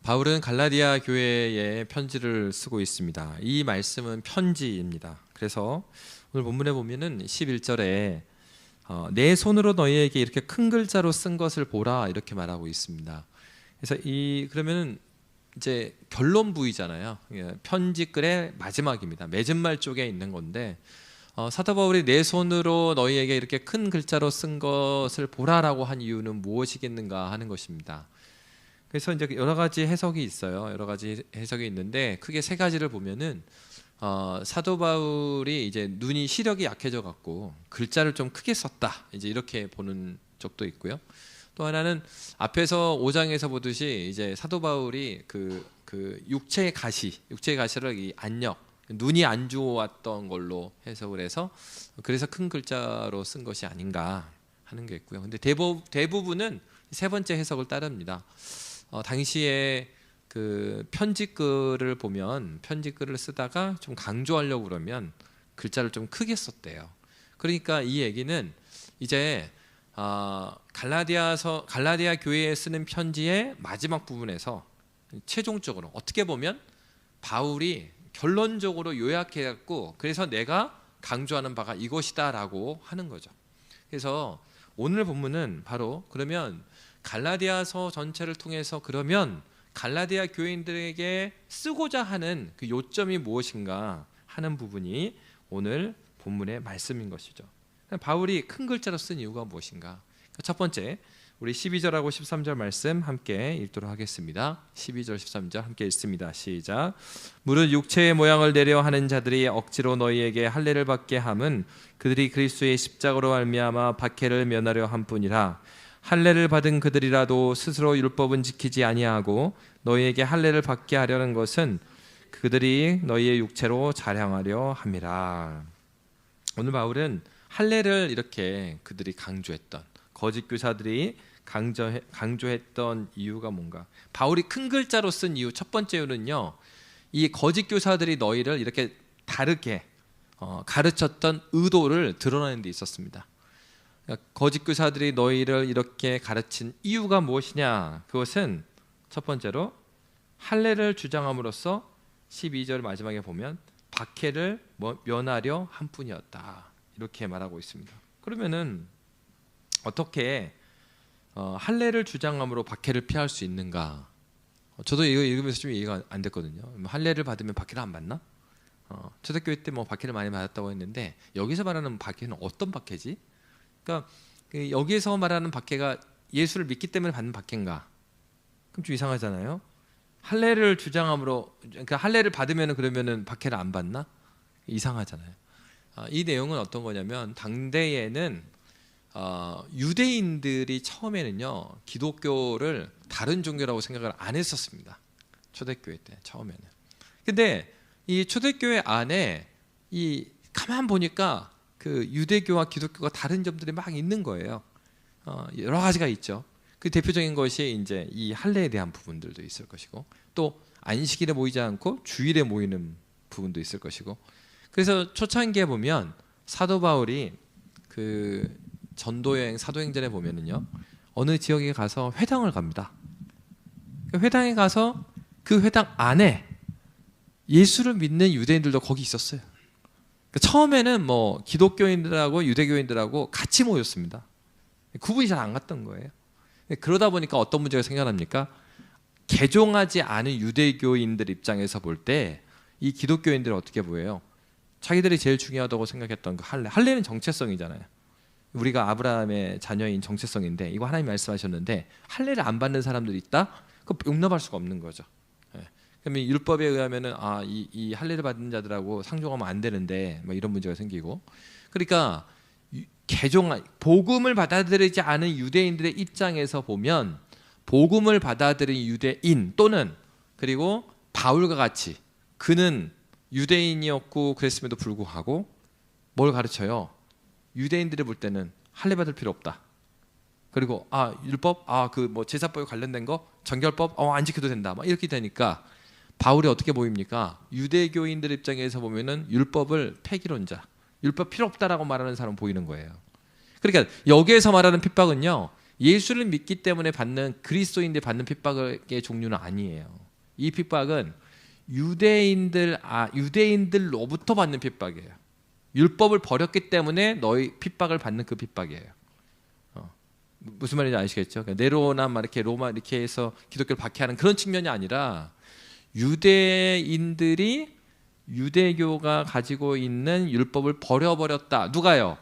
바울은 갈라디아 교회에 편지를 쓰고 있습니다. 이 말씀은 편지입니다. 그래서 오늘 본문에 보면은 11절에 내 손으로 너희에게 이렇게 큰 글자로 쓴 것을 보라 이렇게 말하고 있습니다. 그래서 그러면은 이제 결론부이잖아요. 편지글의 마지막입니다. 맺은말 쪽에 있는 건데 사도 바울이 내 손으로 너희에게 이렇게 큰 글자로 쓴 것을 보라라고 한 이유는 무엇이겠는가 하는 것입니다. 그래서 이제 여러 가지 해석이 있어요. 여러 가지 해석이 있는데 크게 세 가지를 보면은 사도 바울이 이제 눈이 시력이 약해져 갖고 글자를 좀 크게 썼다 이제 이렇게 보는 쪽도 있고요. 또 하나는 앞에서 5장에서 보듯이 이제 사도 바울이 그 육체의 가시를 이 안력, 눈이 안 좋았던 걸로 해석을 해서 그래서 큰 글자로 쓴 것이 아닌가 하는 게 있고요. 근데 대부분은 세 번째 해석을 따릅니다. 당시에 그 편지글을 보면 편지글을 쓰다가 좀 강조하려고 그러면 글자를 좀 크게 썼대요. 그러니까 이 얘기는 이제 갈라디아 교회에 쓰는 편지의 마지막 부분에서 최종적으로 어떻게 보면 바울이 결론적으로 요약해 갖고 그래서 내가 강조하는 바가 이것이다라고 하는 거죠. 그래서 오늘 본문은 바로 그러면 갈라디아서 전체를 통해서 그러면 갈라디아 교인들에게 쓰고자 하는 그 요점이 무엇인가 하는 부분이 오늘 본문의 말씀인 것이죠. 바울이 큰 글자로 쓴 이유가 무엇인가? 첫 번째, 우리 12절하고 13절 말씀 함께 읽도록 하겠습니다. 12절 13절 함께 읽습니다. 시작. 무릇 육체의 모양을 내려 하는 자들이 억지로 너희에게 할례를 받게 함은 그들이 그리스도의 십자가로 말미암아 박해를 면하려 함뿐이라. 할례를 받은 그들이라도 스스로 율법은 지키지 아니하고 너희에게 할례를 받게 하려는 것은 그들이 너희의 육체로 자랑하려 함이라. 오늘 바울은 할례를 이렇게 그들이 강조했던 거짓 교사들이 강조했던 이유가 뭔가? 바울이 큰 글자로 쓴 이유 첫 번째 이유는요, 이 거짓 교사들이 너희를 이렇게 다르게 가르쳤던 의도를 드러내는 데 있었습니다. 거짓 교사들이 너희를 이렇게 가르친 이유가 무엇이냐? 그것은 첫 번째로 할례를 주장함으로써 12절 마지막에 보면 박해를 면하려 함뿐이었다 이렇게 말하고 있습니다. 그러면은 어떻게 할례를 주장함으로 박해를 피할 수 있는가? 저도 이거 읽으면서 좀 이해가 안 됐거든요. 할례를 받으면 박해를 안 받나? 초대교회 때 뭐 박해를 많이 받았다고 했는데 여기서 말하는 박해는 어떤 박해지? 그러니까 여기에서 말하는 박해가 예수를 믿기 때문에 받는 박해인가? 그럼 좀 이상하잖아요. 할례를 주장함으로, 그러니까 할례를 받으면 그러면은 박해를 안 받나? 이상하잖아요. 이 내용은 어떤 거냐면 당대에는 유대인들이 처음에는요 기독교를 다른 종교라고 생각을 안 했었습니다. 초대교회 때 처음에는. 근데 이 초대교회 안에 이 가만 보니까 그 유대교와 기독교가 다른 점들이 막 있는 거예요. 여러 가지가 있죠. 그 대표적인 것이 이제 이 할례에 대한 부분들도 있을 것이고, 또 안식일에 모이지 않고 주일에 모이는 부분도 있을 것이고. 그래서 초창기에 보면 사도 바울이 그 전도 여행 사도행전에 보면은요 어느 지역에 가서 회당을 갑니다. 그 회당에 가서 그 회당 안에 예수를 믿는 유대인들도 거기 있었어요. 처음에는 뭐 기독교인들하고 유대교인들하고 같이 모였습니다. 구분이 잘 안 갔던 거예요. 그러다 보니까 어떤 문제가 생겨납니까? 개종하지 않은 유대교인들 입장에서 볼 때 이 기독교인들은 어떻게 보여요? 자기들이 제일 중요하다고 생각했던 그 할례는 정체성이잖아요. 우리가 아브라함의 자녀인 정체성인데 이거 하나님 말씀하셨는데 할례를 안 받는 사람들이 있다? 그거 용납할 수가 없는 거죠. 그러면 율법에 의하면은 이 할례를 받는 자들하고 상종하면 안 되는데 뭐 이런 문제가 생기고, 그러니까 복음을 받아들이지 않은 유대인들의 입장에서 보면 복음을 받아들인 유대인 또는 그리고 바울과 같이 그는 유대인이었고 그랬음에도 불구하고 뭘 가르쳐요? 유대인들이 볼 때는 할례 받을 필요 없다. 그리고 율법 그 뭐 제사법에 관련된 거 정결법 안 지켜도 된다. 막 이렇게 되니까 바울이 어떻게 보입니까? 유대교인들 입장에서 보면은 율법을 폐기론자, 율법 필요 없다라고 말하는 사람 보이는 거예요. 그러니까 여기에서 말하는 핍박은요 예수를 믿기 때문에 받는 그리스도인들이 받는 핍박의 종류는 아니에요. 이 핍박은 유대인들로부터 받는 핍박이에요. 율법을 버렸기 때문에 너희 핍박을 받는 그 핍박이에요. 무슨 말인지 아시겠죠? 네로나 막 이렇게 로마 이렇게 해서 기독교를 박해하는 그런 측면이 아니라 유대인들이 유대교가 가지고 있는 율법을 버려버렸다. 누가요?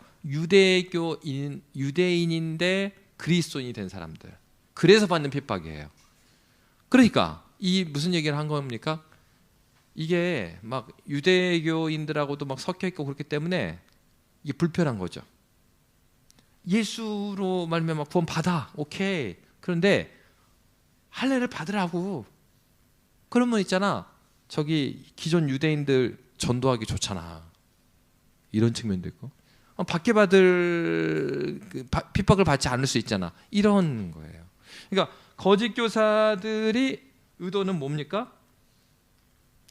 유대인인데 그리스도인이 된 사람들. 그래서 받는 핍박이에요. 그러니까 이 무슨 얘기를 한 겁니까? 이게 막 유대교인들하고도 막 섞여 있고 그렇기 때문에 이게 불편한 거죠. 예수로 말미암아 구원 받아. 오케이. 그런데 할례를 받으라고. 그러면 있잖아. 저기 기존 유대인들 전도하기 좋잖아. 이런 측면도 있고. 받게 받을 핍박을 받지 않을 수 있잖아. 이런 거예요. 그러니까 거짓 교사들이 의도는 뭡니까?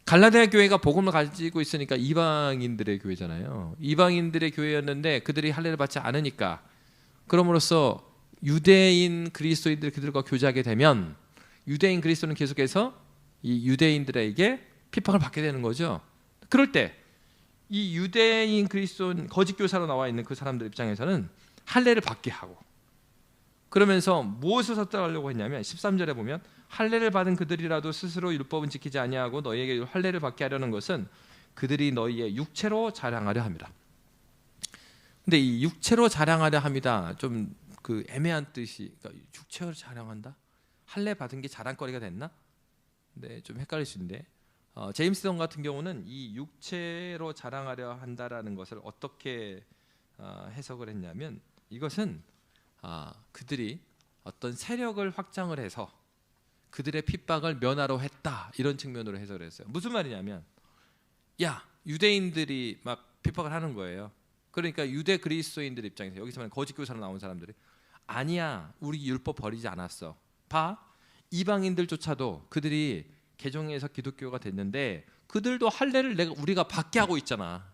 갈라디아 교회가 복음을 가지고 있으니까 이방인들의 교회잖아요. 이방인들의 교회였는데 그들이 할례를 받지 않으니까 그럼으로써 유대인 그리스도인들 그들과 교제하게 되면 유대인 그리스도는 계속해서 이 유대인들에게 핍박을 받게 되는 거죠. 그럴 때 이 유대인 그리스도인 거짓 교사로 나와 있는 그 사람들 입장에서는 할례를 받게 하고 그러면서 무엇을 섭득하려고 했냐면 13절에 보면 할례를 받은 그들이라도 스스로 율법은 지키지 아니하고 너희에게 할례를 받게 하려는 것은 그들이 너희의 육체로 자랑하려 합니다. 근데 이 육체로 자랑하려 합니다. 좀 그 애매한 뜻이 그러니까 육체로 자랑한다? 할례 받은 게 자랑거리가 됐나? 네, 좀 헷갈릴 수 있는데 제임스턴 같은 경우는 이 육체로 자랑하려 한다라는 것을 어떻게 해석을 했냐면 이것은 그들이 어떤 세력을 확장을 해서 그들의 핍박을 면하러 했다 이런 측면으로 해석을 했어요. 무슨 말이냐면 야 유대인들이 막 핍박을 하는 거예요. 그러니까 유대 그리스도인들 입장에서 여기서 말하는 거짓 교사로 나온 사람들이 아니야 우리 율법 버리지 않았어. 봐 이방인들조차도 그들이 개종해서 기독교가 됐는데 그들도 할례를 우리가 받게 하고 있잖아.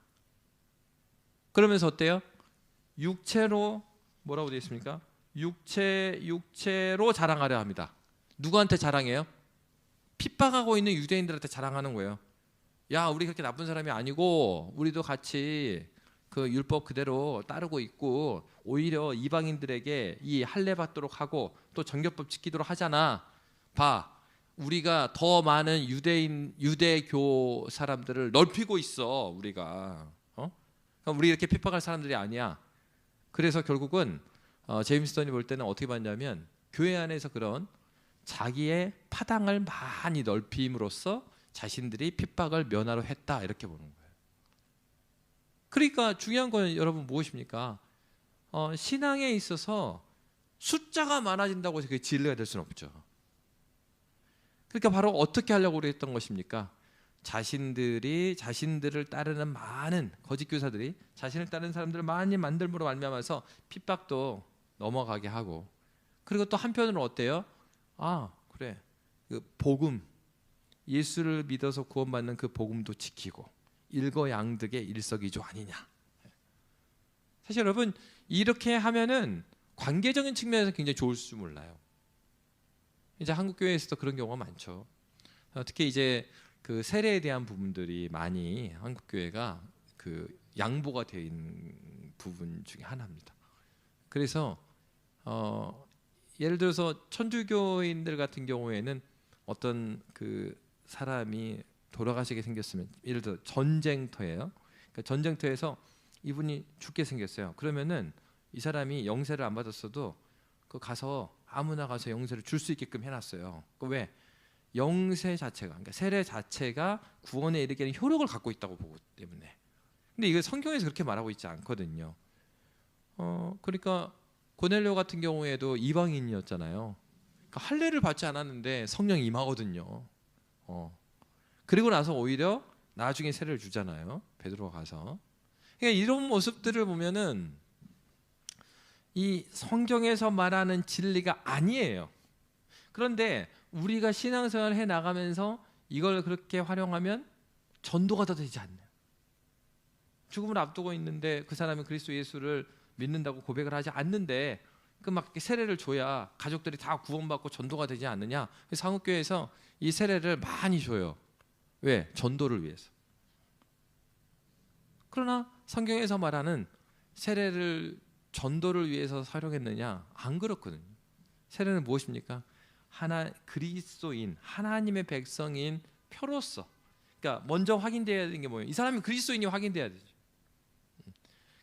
그러면서 어때요? 육체로 뭐라고 되어 있습니까? 육체로 자랑하려 합니다. 누구한테 자랑해요? 핍박하고 있는 유대인들한테 자랑하는 거예요. 야 우리 그렇게 나쁜 사람이 아니고 우리도 같이 그 율법 그대로 따르고 있고 오히려 이방인들에게 이 할례 받도록 하고 또 정결법 지키도록 하잖아. 봐 우리가 더 많은 유대교 사람들을 넓히고 있어. 우리가 우리 이렇게 핍박할 사람들이 아니야. 그래서 결국은 제임스턴이 볼 때는 어떻게 봤냐면 교회 안에서 그런 자기의 파당을 많이 넓힘으로써 자신들이 핍박을 면하려 했다 이렇게 보는 거예요. 그러니까 중요한 건 여러분 무엇입니까? 신앙에 있어서 숫자가 많아진다고 해서 그게 진리가 될 수는 없죠. 그러니까 바로 어떻게 하려고 그랬던 것입니까? 자신들을 따르는 많은 거짓 교사들이 자신을 따르는 사람들을 많이 만들므로 말미암아서 핍박도 넘어가게 하고 그리고 또 한편으로 어때요? 그래 그 복음 예수를 믿어서 구원받는 그 복음도 지키고 일거양득의 일석이조 아니냐. 사실 여러분 이렇게 하면은 관계적인 측면에서 굉장히 좋을 줄 몰라요. 이제 한국 교회에서도 그런 경우가 많죠. 특히 이제 그 세례에 대한 부분들이 많이 한국 교회가 그 양보가 되어 있는 부분 중에 하나입니다. 그래서 예를 들어서 천주교인들 같은 경우에는 어떤 그 사람이 돌아가시게 생겼으면 예를 들어 전쟁터예요. 그러니까 전쟁터에서 이분이 죽게 생겼어요. 그러면은 이 사람이 영세를 안 받았어도 그 가서 아무나 가서 영세를 줄 수 있게끔 해놨어요. 그 왜? 영세 자체가 그러니까 세례 자체가 구원에 이르게 하는 효력을 갖고 있다고 보기 때문에. 근데 이거 성경에서 그렇게 말하고 있지 않거든요. 그러니까 고넬료 같은 경우에도 이방인이었잖아요. 그러니까 할례를 받지 않았는데 성령이 임하거든요. 그리고 나서 오히려 나중에 세례를 주잖아요. 베드로가 가서. 그러니까 이런 모습들을 보면은 이 성경에서 말하는 진리가 아니에요. 그런데 우리가 신앙생활을 해 나가면서 이걸 그렇게 활용하면 전도가 더 되지 않나요? 죽음을 앞두고 있는데 그 사람이 그리스도 예수를 믿는다고 고백을 하지 않는데 그 막 세례를 줘야 가족들이 다 구원받고 전도가 되지 않느냐. 그래서 한국교회에서 이 세례를 많이 줘요. 왜? 전도를 위해서. 그러나 성경에서 말하는 세례를 전도를 위해서 사용했느냐? 안 그렇거든요. 세례는 무엇입니까? 그리스도인, 하나님의 백성인 표로서. 그러니까 먼저 확인돼야 되는 게 뭐예요? 이 사람이 그리스도인이 확인돼야 되죠.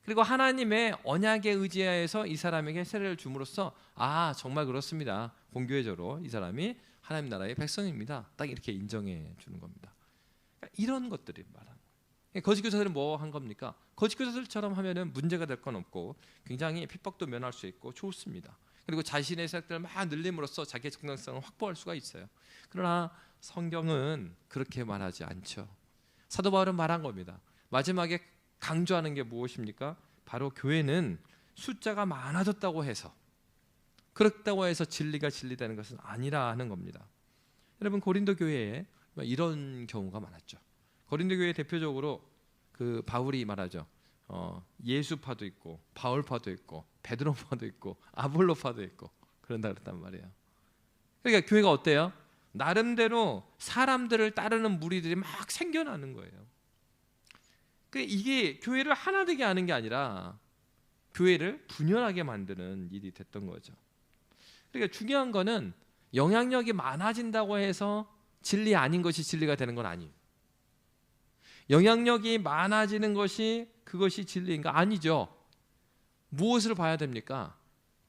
그리고 하나님의 언약에 의지하여서 이 사람에게 세례를 줌으로써 정말 그렇습니다. 공교회적으로 이 사람이 하나님 나라의 백성입니다. 딱 이렇게 인정해 주는 겁니다. 그러니까 이런 것들이 말하는 거예요. 거짓 교사들은 뭐 한 겁니까? 거짓 교사들처럼 하면은 문제가 될 건 없고 굉장히 핍박도 면할 수 있고 좋습니다. 그리고 자신의 생각들을 막 늘림으로써 자기의 정당성을 확보할 수가 있어요. 그러나 성경은 그렇게 말하지 않죠. 사도 바울은 말한 겁니다. 마지막에 강조하는 게 무엇입니까? 바로 교회는 숫자가 많아졌다고 해서, 그렇다고 해서 진리가 진리되는 것은 아니라 하는 겁니다. 여러분, 고린도 교회에 이런 경우가 많았죠. 고린도 교회 대표적으로 그 바울이 말하죠. 예수파도 있고 바울파도 있고 베드로파도 있고 아볼로파도 있고 그런다 그랬단 말이에요. 그러니까 교회가 어때요? 나름대로 사람들을 따르는 무리들이 막 생겨나는 거예요. 이게 교회를 하나 되게 하는 게 아니라 교회를 분열하게 만드는 일이 됐던 거죠. 그러니까 중요한 거는 영향력이 많아진다고 해서 진리 아닌 것이 진리가 되는 건 아니에요. 영향력이 많아지는 것이 그것이 진리인가? 아니죠. 무엇을 봐야 됩니까?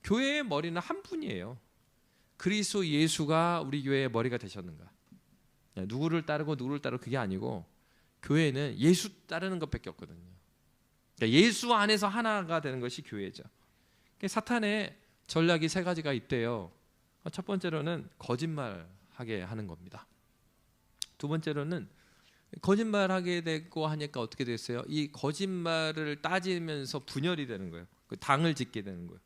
교회의 머리는 한 분이에요. 그리스도 예수가 우리 교회의 머리가 되셨는가? 누구를 따르고 그게 아니고 교회는 예수 따르는 것밖에 없거든요. 그러니까 예수 안에서 하나가 되는 것이 교회죠. 사탄의 전략이 세 가지가 있대요. 첫 번째로는 거짓말하게 하는 겁니다. 두 번째로는 거짓말하게 되고 하니까 어떻게 됐어요? 이 거짓말을 따지면서 분열이 되는 거예요. 당을 짓게 되는 거예요.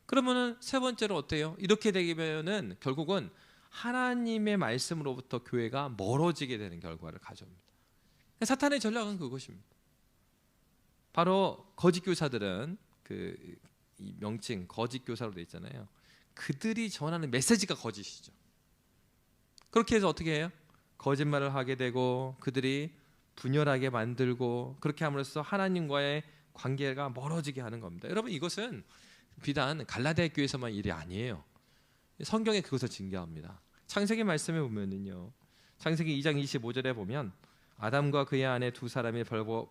그러면은 세 번째로 어때요? 이렇게 되면은 결국은 하나님의 말씀으로부터 교회가 멀어지게 되는 결과를 가져옵니다. 사탄의 전략은 그것입니다. 바로 거짓 교사들은 이 명칭 거짓 교사로 돼 있잖아요. 그들이 전하는 메시지가 거짓이죠. 그렇게 해서 어떻게 해요? 거짓말을 하게 되고 그들이 분열하게 만들고 그렇게 함으로써 하나님과의 관계가 멀어지게 하는 겁니다. 여러분, 이것은 비단 갈라디아 교회에서만 일이 아니에요. 성경에 그것을 징계합니다. 창세기 말씀에 보면은요, 창세기 2장 25절에 보면 아담과 그의 아내 두 사람이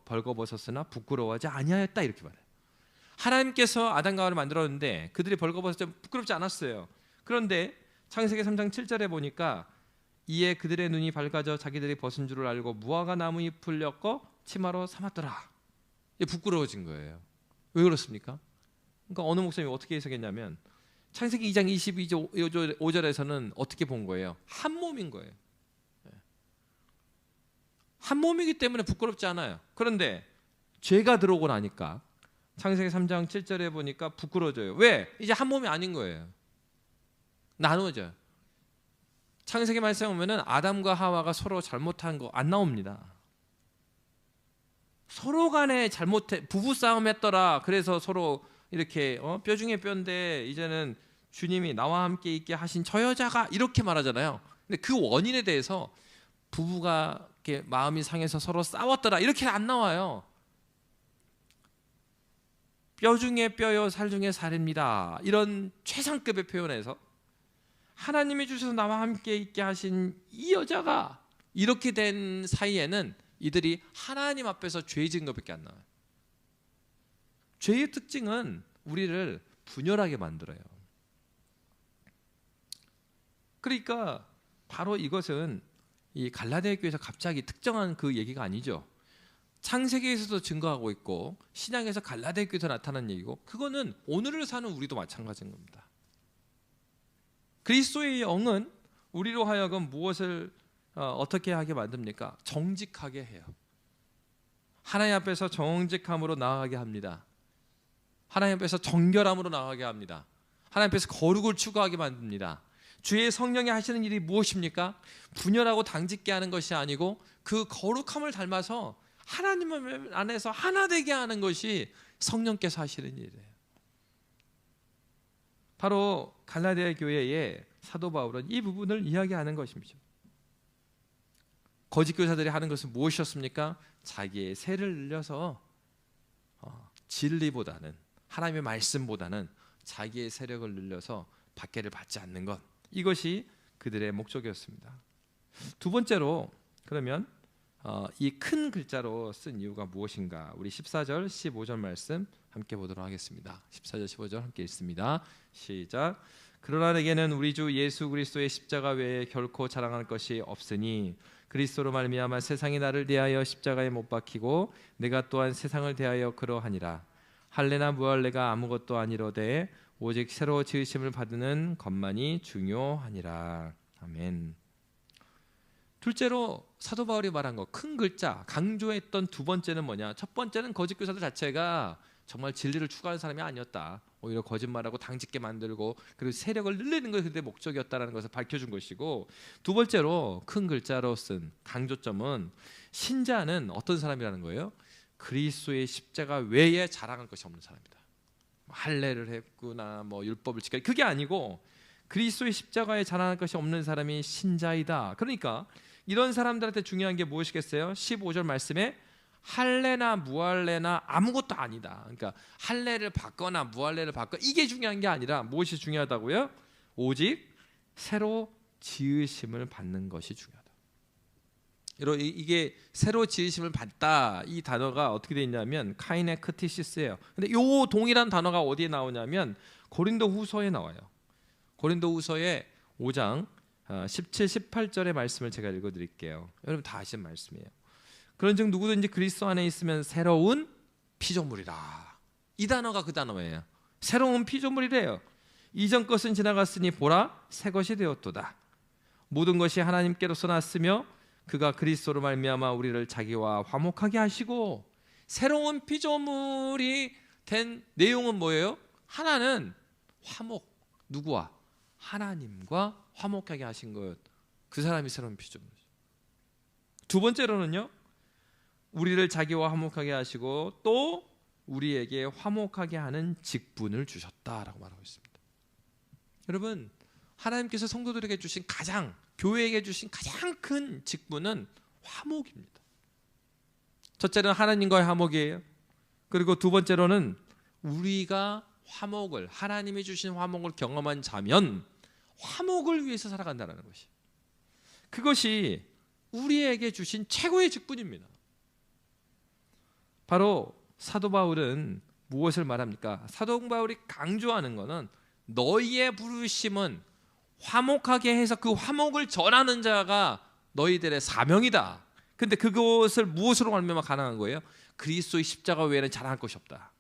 벌거벗었으나 부끄러워하지 아니하였다 이렇게 말해요. 하나님께서 아담과 하와를 만들었는데 그들이 벌거벗었을 때 부끄럽지 않았어요. 그런데 창세기 3장 7절에 보니까 이에 그들의 눈이 밝아져 자기들이 벗은 줄을 알고 무화과 나무 잎을 엮어 치마로 삼았더라. 부끄러워진 거예요. 왜 그렇습니까? 그러니까 어느 목사님이 어떻게 해석했냐면 창세기 2장 25절에서는 어떻게 본 거예요? 한 몸인 거예요. 한 몸이기 때문에 부끄럽지 않아요. 그런데 죄가 들어오고 나니까 창세기 3장 7절에 보니까 부끄러워져요. 왜? 이제 한 몸이 아닌 거예요. 나누어져요. 창세기 말씀에 보면은 아담과 하와가 서로 잘못한 거 안 나옵니다. 서로 간에 부부 싸움 했더라. 그래서 서로 이렇게 뼈 중에 뼈인데 이제는 주님이 나와 함께 있게 하신 저 여자가 이렇게 말하잖아요. 근데 그 원인에 대해서 부부가 이렇게 마음이 상해서 서로 싸웠더라 이렇게 안 나와요. 뼈 중에 뼈요 살 중에 살입니다. 이런 최상급의 표현에서 하나님이 주셔서 나와 함께 있게 하신 이 여자가 이렇게 된 사이에는 이들이 하나님 앞에서 죄 지은 것밖에 안 나와요. 죄의 특징은 우리를 분열하게 만들어요. 그러니까 바로 이것은 이 갈라디아 교회에서 갑자기 특정한 그 얘기가 아니죠. 창세기에서도 증거하고 있고 신약에서 갈라디아 교회에서 나타난 얘기고 그거는 오늘을 사는 우리도 마찬가지인 겁니다. 그리스도의 영은 우리로 하여금 무엇을 어떻게 하게 만듭니까? 정직하게 해요. 하나님 앞에서 정직함으로 나아가게 합니다. 하나님 앞에서 정결함으로 나아가게 합니다. 하나님 앞에서 거룩을 추구하게 만듭니다. 주의 성령이 하시는 일이 무엇입니까? 분열하고 당짓게 하는 것이 아니고 그 거룩함을 닮아서 하나님 안에서 하나 되게 하는 것이 성령께서 하시는 일이에요. 바로 갈라디아 교회의 사도 바울은 이 부분을 이야기하는 것입니다. 거짓 교사들이 하는 것은 무엇이었습니까? 자기의 세를 늘려서 진리보다는, 하나님의 말씀보다는 자기의 세력을 늘려서 박해를 받지 않는 것, 이것이 그들의 목적이었습니다. 두 번째로, 그러면 이 큰 글자로 쓴 이유가 무엇인가? 우리 14절 15절 말씀 함께 보도록 하겠습니다. 14절 15절 함께 읽습니다. 시작. 그러나 내게는 우리 주 예수 그리스도의 십자가 외에 결코 자랑할 것이 없으니 그리스도로 말미암아 세상이 나를 대하여 십자가에 못 박히고 내가 또한 세상을 대하여 그러하니라. 할례나 무할례가 아무것도 아니로되 오직 새로 지으심을 받는 것만이 중요하니라. 아멘. 둘째로 사도 바울이 말한 거, 큰 글자 강조했던 두 번째는 뭐냐? 첫 번째는 거짓 교사들 자체가 정말 진리를 추구하는 사람이 아니었다. 오히려 거짓말하고 당짓게 만들고 그리고 세력을 늘리는 것이 그들의 목적이었다는 것을 밝혀준 것이고, 두 번째로 큰 글자로 쓴 강조점은 신자는 어떤 사람이라는 거예요? 그리스도의 십자가 외에 자랑할 것이 없는 사람이다. 할례를 했구나, 뭐 율법을 지켜, 그게 아니고 그리스도의 십자가에 자랑할 것이 없는 사람이 신자이다. 그러니까 이런 사람들한테 중요한 게 무엇이겠어요? 15절 말씀에 할례나 무할례나 아무것도 아니다. 그러니까 할례를 받거나 무할례를 받거나 이게 중요한 게 아니라 무엇이 중요하다고요? 오직 새로 지으심을 받는 것이 중요하다. 이게 새로 지으심을 받다, 이 단어가 어떻게 되어 있냐면 카이네크티시스예요. 근데 요 동일한 단어가 어디에 나오냐면 고린도 후서에 나와요. 고린도 후서의 5장 17, 18절의 말씀을 제가 읽어드릴게요. 여러분 다 아시는 말씀이에요. 그런즉 누구든지 그리스도 안에 있으면 새로운 피조물이라. 이 단어가 그 단어예요. 새로운 피조물이래요. 이전 것은 지나갔으니 보라 새 것이 되었도다. 모든 것이 하나님께로서 났으며 그가 그리스도로 말미암아 우리를 자기와 화목하게 하시고. 새로운 피조물이 된 내용은 뭐예요? 하나는 화목. 누구와? 하나님과 화목하게 하신 것. 그 사람이 새로운 피조물이죠. 두 번째로는요, 우리를 자기와 화목하게 하시고 또 우리에게 화목하게 하는 직분을 주셨다라고 말하고 있습니다. 여러분, 하나님께서 성도들에게 주신 교회에게 주신 가장 큰 직분은 화목입니다. 첫째는 하나님과의 화목이에요. 그리고 두 번째로는 우리가 화목을, 하나님이 주신 화목을 경험한 자면 화목을 위해서 살아간다는 것이, 그것이 우리에게 주신 최고의 직분입니다. 바로 사도 바울은 무엇을 말합니까? 사도 바울이 강조하는 것은 너희의 부르심은 화목하게 해서 그 화목을 전하는 자가 너희들의 사명이다. 근데 그것을 무엇으로 말미암아 가능한 거예요? 그리스도의 십자가 외에는 자랑할 것이 없다.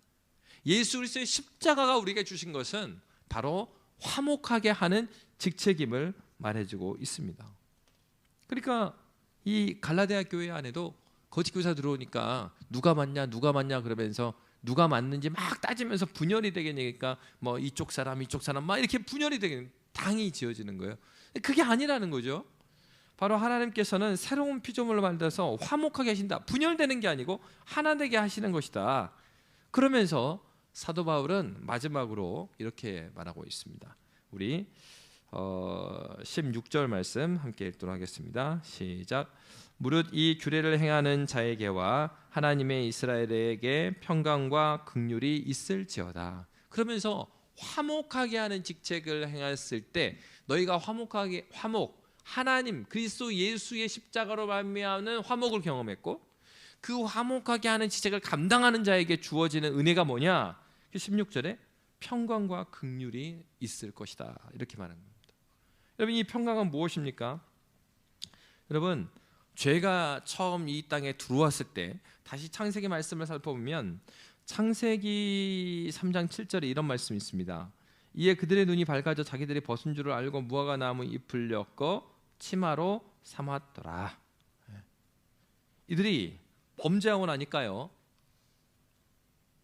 예수 그리스도의 십자가가 우리에게 주신 것은 바로 화목하게 하는 직책임을 말해주고 있습니다. 그러니까 이 갈라디아 교회 안에도 거짓 교사 들어오니까 누가 맞냐 그러면서 누가 맞는지 막 따지면서 분열이 되게 되니까 뭐 이쪽 사람 막 이렇게 분열이 되게 당이 지어지는 거예요. 그게 아니라는 거죠. 바로 하나님께서는 새로운 피조물을 만들어서 화목하게 하신다. 분열되는 게 아니고 하나 되게 하시는 것이다. 그러면서 사도 바울은 마지막으로 이렇게 말하고 있습니다. 우리 16절 말씀 함께 읽도록 하겠습니다. 시작. 무릇 이 규례를 행하는 자에게와 하나님의 이스라엘에게 평강과 긍휼이 있을지어다. 그러면서 화목하게 하는 직책을 행했을 때 너희가 하나님 그리스도 예수의 십자가로 말미암는 화목을 경험했고, 그 화목하게 하는 직책을 감당하는 자에게 주어지는 은혜가 뭐냐? 16절에 평강과 긍휼이 있을 것이다, 이렇게 말하는 겁니다. 여러분, 이 평강은 무엇입니까? 여러분, 죄가 처음 이 땅에 들어왔을 때, 다시 창세기 말씀을 살펴보면 창세기 3장 7절에 이런 말씀이 있습니다. 이에 그들의 눈이 밝아져 자기들이 벗은 줄을 알고 무화과 나무 잎을 엮어 치마로 삼았더라. 이들이 범죄하고 나니까요,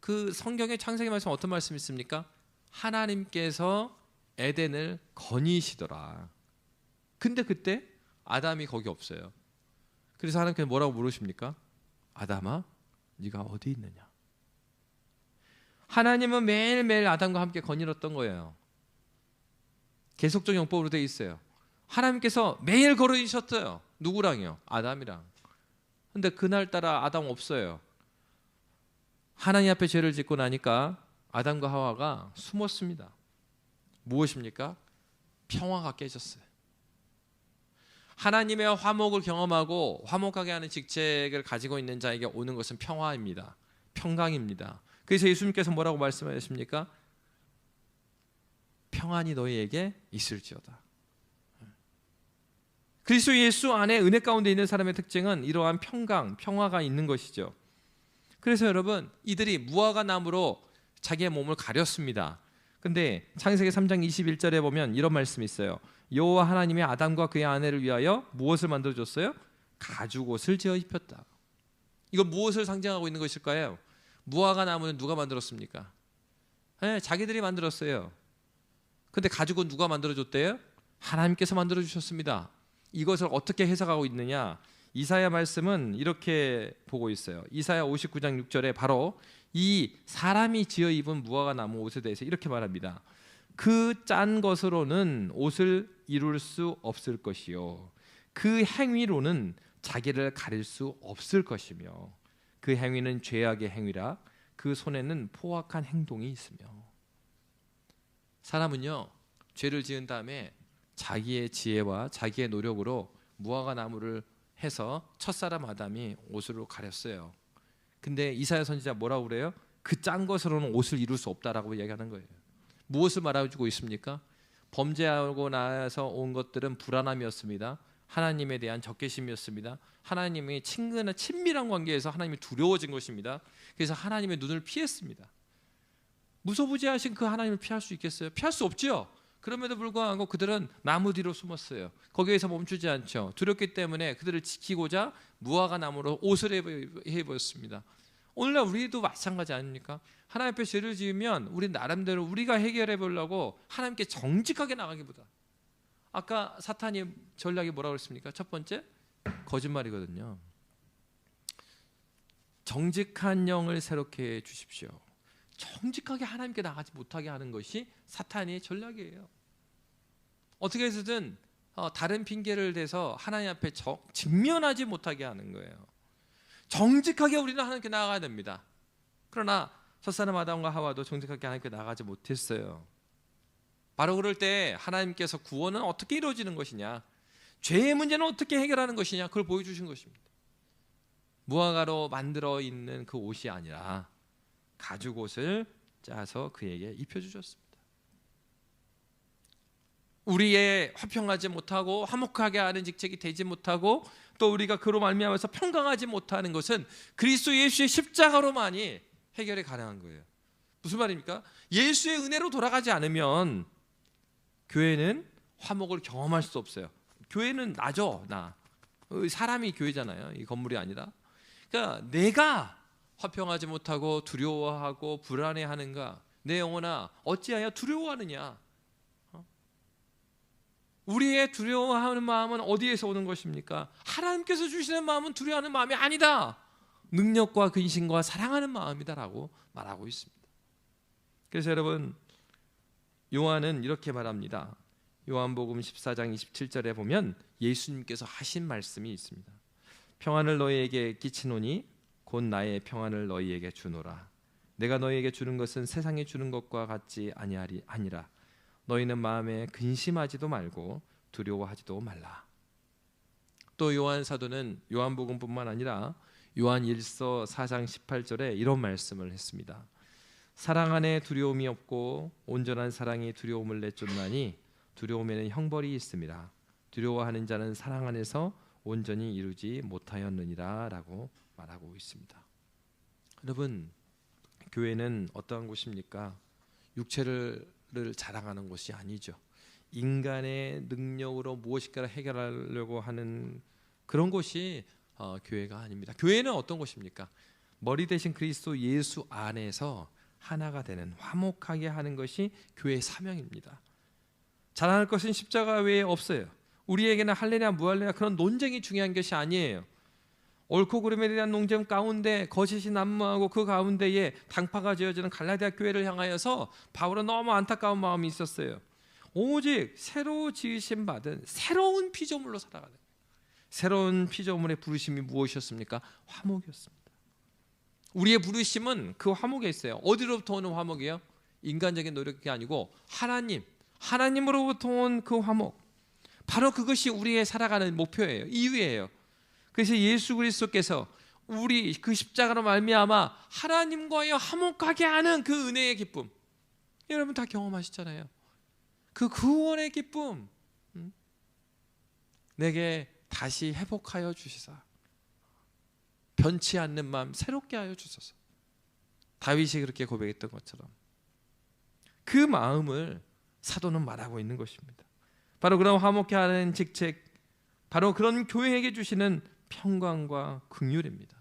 그 성경의 창세기 말씀 어떤 말씀이 있습니까? 하나님께서 에덴을 거니시더라. 근데 그때 아담이 거기 없어요. 그래서 하나님께서 뭐라고 물으십니까? 아담아, 네가 어디 있느냐? 하나님은 매일매일 아담과 함께 거닐었던 거예요. 계속적 용법으로 되어 있어요. 하나님께서 매일 걸어주셨어요. 누구랑요? 아담이랑. 근데 그날따라 아담 없어요. 하나님 앞에 죄를 짓고 나니까 아담과 하와가 숨었습니다. 무엇입니까? 평화가 깨졌어요. 하나님의 화목을 경험하고 화목하게 하는 직책을 가지고 있는 자에게 오는 것은 평화입니다. 평강입니다. 그래서 예수님께서 뭐라고 말씀하셨습니까? 평안이 너희에게 있을지어다. 그리스도 예수 안에 은혜 가운데 있는 사람의 특징은 이러한 평강, 평화가 있는 것이죠. 그래서 여러분, 이들이 무화과 나무로 자기의 몸을 가렸습니다. 근데 창세기 3장 21절에 보면 이런 말씀이 있어요. 여호와 하나님이 아담과 그의 아내를 위하여 무엇을 만들어 줬어요? 가죽옷을 지어 입혔다. 이거 무엇을 상징하고 있는 것일까요? 무화과 나무는 누가 만들었습니까? 네, 자기들이 만들었어요. 근데 가죽은 누가 만들어 줬대요? 하나님께서 만들어 주셨습니다. 이것을 어떻게 해석하고 있느냐? 이사야 말씀은 이렇게 보고 있어요. 이사야 59장 6절에 바로 이 사람이 지어 입은 무화과 나무 옷에 대해서 이렇게 말합니다. 그 짠 것으로는 옷을 이룰 수 없을 것이요, 그 행위로는 자기를 가릴 수 없을 것이며, 그 행위는 죄악의 행위라 그 손에는 포악한 행동이 있으며. 사람은요, 죄를 지은 다음에 자기의 지혜와 자기의 노력으로 무화과 나무를 해서 첫사람 아담이 옷으로 가렸어요. 근데 이사야 선지자 뭐라고 그래요? 그 짠 것으로는 옷을 이룰 수 없다라고 얘기하는 거예요. 무엇을 말해주고 있습니까? 범죄하고 나서 온 것들은 불안함이었습니다. 하나님에 대한 적개심이었습니다. 하나님이 친근한 친밀한 관계에서 하나님이 두려워진 것입니다. 그래서 하나님의 눈을 피했습니다. 무소부지하신 그 하나님을 피할 수 있겠어요? 피할 수 없지요. 그럼에도 불구하고 그들은 나무 뒤로 숨었어요. 거기에서 멈추지 않죠. 두렵기 때문에 그들을 지키고자 무화과 나무로 옷을 해입었습니다. 오늘날 우리도 마찬가지 아닙니까? 하나님 앞에 죄를 지으면 우리 나름대로 우리가 해결해 보려고 하나님께 정직하게 나가기보다, 아까 사탄이 전략이 뭐라고 그랬습니까? 첫 번째, 거짓말이거든요. 정직한 영을 새롭게 해 주십시오. 정직하게 하나님께 나가지 못하게 하는 것이 사탄의 전략이에요. 어떻게 해서든 다른 핑계를 대서 하나님 앞에 직면하지 못하게 하는 거예요. 정직하게 우리는 하나님께 나아가야 됩니다. 그러나 첫사람 아담과 하와도 정직하게 하나님께 나아가지 못했어요. 바로 그럴 때 하나님께서 구원은 어떻게 이루어지는 것이냐, 죄의 문제는 어떻게 해결하는 것이냐, 그걸 보여주신 것입니다. 무화과로 만들어 있는 그 옷이 아니라 가죽 옷을 짜서 그에게 입혀주셨습니다. 우리의 화평하지 못하고 화목하게 하는 직책이 되지 못하고 또 우리가 그로 말미암아서 평강하지 못하는 것은 그리스도 예수의 십자가로만이 해결이 가능한 거예요. 무슨 말입니까? 예수의 은혜로 돌아가지 않으면 교회는 화목을 경험할 수 없어요. 교회는 나죠. 사람이 교회잖아요. 이 건물이 아니라. 그러니까 내가 화평하지 못하고 두려워하고 불안해하는가? 내 영혼아, 어찌하여 두려워하느냐? 우리의 두려워하는 마음은 어디에서 오는 것입니까? 하나님께서 주시는 마음은 두려워하는 마음이 아니다. 능력과 근신과 사랑하는 마음이다라고 말하고 있습니다. 그래서 여러분, 요한은 이렇게 말합니다. 요한복음 14장 27절에 보면 예수님께서 하신 말씀이 있습니다. 평안을 너희에게 끼치노니 곧 나의 평안을 너희에게 주노라. 내가 너희에게 주는 것은 세상이 주는 것과 같지 아니라 너희는 마음에 근심하지도 말고 두려워하지도 말라. 또 요한 사도는 요한복음뿐만 아니라 요한 1서 4장 18절에 이런 말씀을 했습니다. 사랑 안에 두려움이 없고 온전한 사랑이 두려움을 내쫓나니 두려움에는 형벌이 있습니다. 두려워하는 자는 사랑 안에서 온전히 이루지 못하였느니라 라고 말하고 있습니다. 여러분, 교회는 어떠한 곳입니까? 육체를 자랑하는 곳이 아니죠. 인간의 능력으로 무엇인가를 해결하려고 하는 그런 곳이 교회가 아닙니다. 교회는 어떤 곳입니까? 머리 대신 그리스도 예수 안에서 하나가 되는, 화목하게 하는 것이 교회의 사명입니다. 자랑할 것은 십자가 외에 없어요. 우리에게는 할례냐 무할례냐 그런 논쟁이 중요한 것이 아니에요. 옳고 그름에 대한 논쟁 가운데 거짓이 난무하고 그 가운데에 당파가 지어지는 갈라디아 교회를 향하여서 바울은 너무 안타까운 마음이 있었어요. 오직 새로 지으심 받은 새로운 피조물로 살아가는 거예요. 새로운 피조물의 부르심이 무엇이었습니까? 화목이었습니다. 우리의 부르심은 그 화목에 있어요. 어디로부터 오는 화목이에요? 인간적인 노력이 아니고 하나님으로부터 온 그 화목, 바로 그것이 우리의 살아가는 목표예요. 이유예요. 그래서 예수 그리스도께서 우리 그 십자가로 말미암아 하나님과의 화목하게 하는 그 은혜의 기쁨, 여러분 다 경험하시잖아요. 그 구원의 기쁨, 내게 다시 회복하여 주시사 변치 않는 마음 새롭게 하여 주소서. 다윗이 그렇게 고백했던 것처럼 그 마음을 사도는 말하고 있는 것입니다. 바로 그런 화목케 하는 직책, 바로 그런 교회에게 주시는 평강과 긍휼입니다.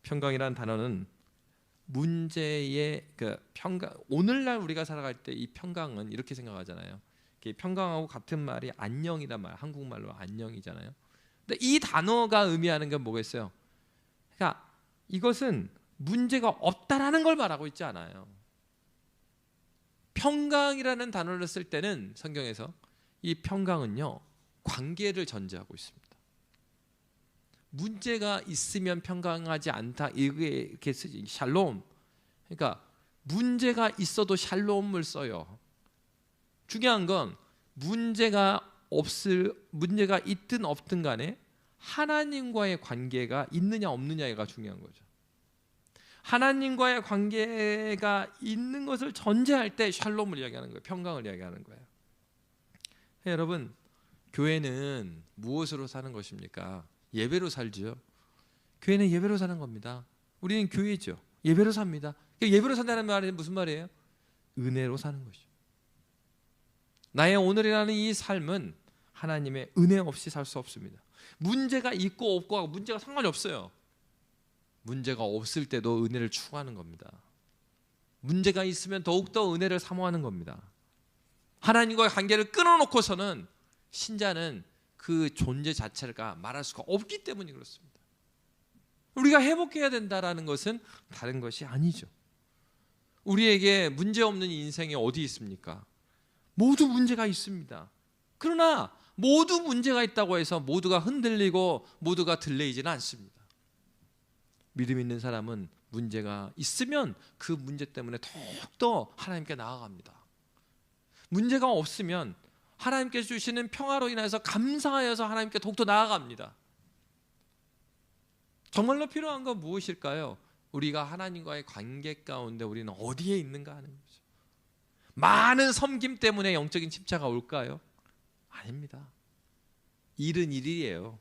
평강이라는 단어는 문제의 그 평강, 오늘날 우리가 살아갈 때 이 평강은 이렇게 생각하잖아요. 평강하고 같은 말이 안녕이란 말, 한국말로 안녕이잖아요. 근데 이 단어가 의미하는 건 뭐겠어요? 그러니까 이것은 문제가 없다라는 걸 말하고 있지 않아요. 평강이라는 단어를 쓸 때는 성경에서 이 평강은요, 관계를 전제하고 있습니다. 문제가 있으면 평강하지 않다, 이렇게 쓰지. 샬롬, 그러니까 문제가 있어도 샬롬을 써요. 중요한 건 문제가 있든 없든 간에 하나님과의 관계가 있느냐 없느냐가 중요한 거죠. 하나님과의 관계가 있는 것을 전제할 때 샬롬을 이야기하는 거예요. 평강을 이야기하는 거예요. 여러분, 교회는 무엇으로 사는 것입니까? 예배로 살죠. 교회는 예배로 사는 겁니다. 우리는 교회죠. 예배로 삽니다. 예배로 산다는 말은 무슨 말이에요? 은혜로 사는 것이죠. 나의 오늘이라는 이 삶은 하나님의 은혜 없이 살 수 없습니다. 문제가 있고 없고 하고 문제가 상관이 없어요. 문제가 없을 때도 은혜를 추구하는 겁니다. 문제가 있으면 더욱더 은혜를 사모하는 겁니다. 하나님과의 관계를 끊어놓고서는 신자는 그 존재 자체가 말할 수가 없기 때문에 그렇습니다. 우리가 회복해야 된다는 것은 다른 것이 아니죠. 우리에게 문제없는 인생이 어디 있습니까? 모두 문제가 있습니다. 그러나 모두 문제가 있다고 해서 모두가 흔들리고 모두가 들레이지는 않습니다. 믿음 있는 사람은 문제가 있으면 그 문제 때문에 더욱더 하나님께 나아갑니다. 문제가 없으면 하나님께서 주시는 평화로 인해서 감사하여서 하나님께 더욱더 나아갑니다. 정말로 필요한 건 무엇일까요? 우리가 하나님과의 관계 가운데 우리는 어디에 있는가 하는 거죠. 많은 섬김 때문에 영적인 침체가 올까요? 아닙니다. 일은 일이에요.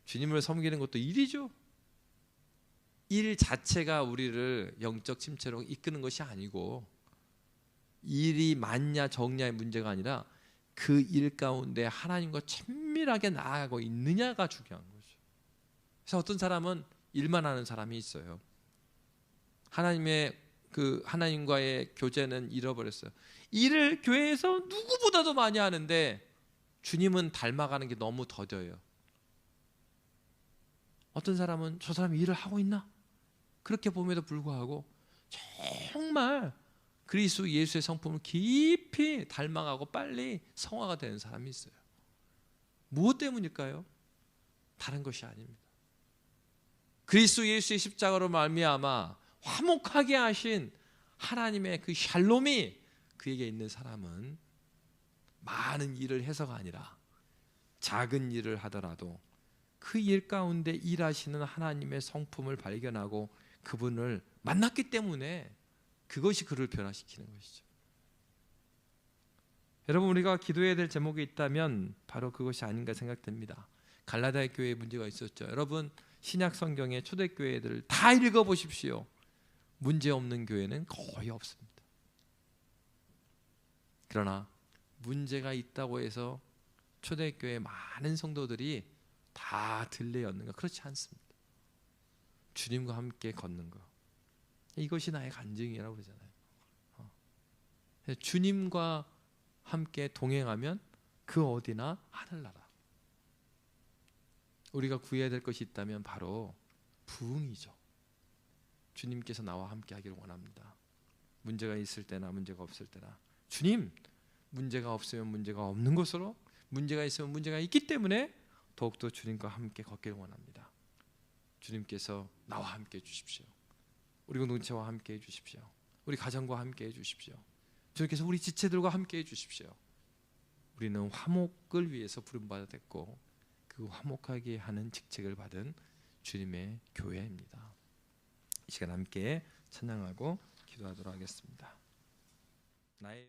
주님을 섬기는 것도 일이죠. 일 자체가 우리를 영적 침체로 이끄는 것이 아니고, 일이 많냐 적냐의 문제가 아니라 그 일 가운데 하나님과 친밀하게 나아가고 있느냐가 중요한 거죠. 그래서 어떤 사람은 일만 하는 사람이 있어요. 하나님과의 교제는 잃어버렸어요. 일을 교회에서 누구보다도 많이 하는데 주님은 닮아가는 게 너무 더뎌요. 어떤 사람은 저 사람이 일을 하고 있나? 그렇게 봄에도 불구하고 정말 그리스도 예수의 성품을 깊이 닮아가고 빨리 성화가 되는 사람이 있어요. 무엇 때문일까요? 다른 것이 아닙니다. 그리스도 예수의 십자가로 말미암아 화목하게 하신 하나님의 그 샬롬이 그에게 있는 사람은 많은 일을 해서가 아니라 작은 일을 하더라도 그 일 가운데 일하시는 하나님의 성품을 발견하고 그분을 만났기 때문에 그것이 그를 변화시키는 것이죠. 여러분, 우리가 기도해야 될 제목이 있다면 바로 그것이 아닌가 생각됩니다. 갈라디아 교회에 문제가 있었죠. 여러분, 신약 성경의 초대교회들을 다 읽어보십시오. 문제없는 교회는 거의 없습니다. 그러나 문제가 있다고 해서 초대교회 많은 성도들이 다 들레였는가? 그렇지 않습니다. 주님과 함께 걷는 것, 이것이 나의 간증이라고 그러잖아요. 주님과 함께 동행하면 그 어디나 하늘나라. 우리가 구해야 될 것이 있다면 바로 부흥이죠. 주님께서 나와 함께 하기를 원합니다. 문제가 있을 때나 문제가 없을 때나 주님, 문제가 없으면 문제가 없는 것으로, 문제가 있으면 문제가 있기 때문에 더욱더 주님과 함께 걷기를 원합니다. 주님께서 나와 함께 해주십시오. 우리 공동체와 함께 해주십시오. 우리 가정과 함께 해주십시오. 주님께서 우리 지체들과 함께 해주십시오. 우리는 화목을 위해서 부름받았고 그 화목하게 하는 직책을 받은 주님의 교회입니다. 이 시간 함께 찬양하고 기도하도록 하겠습니다. 나의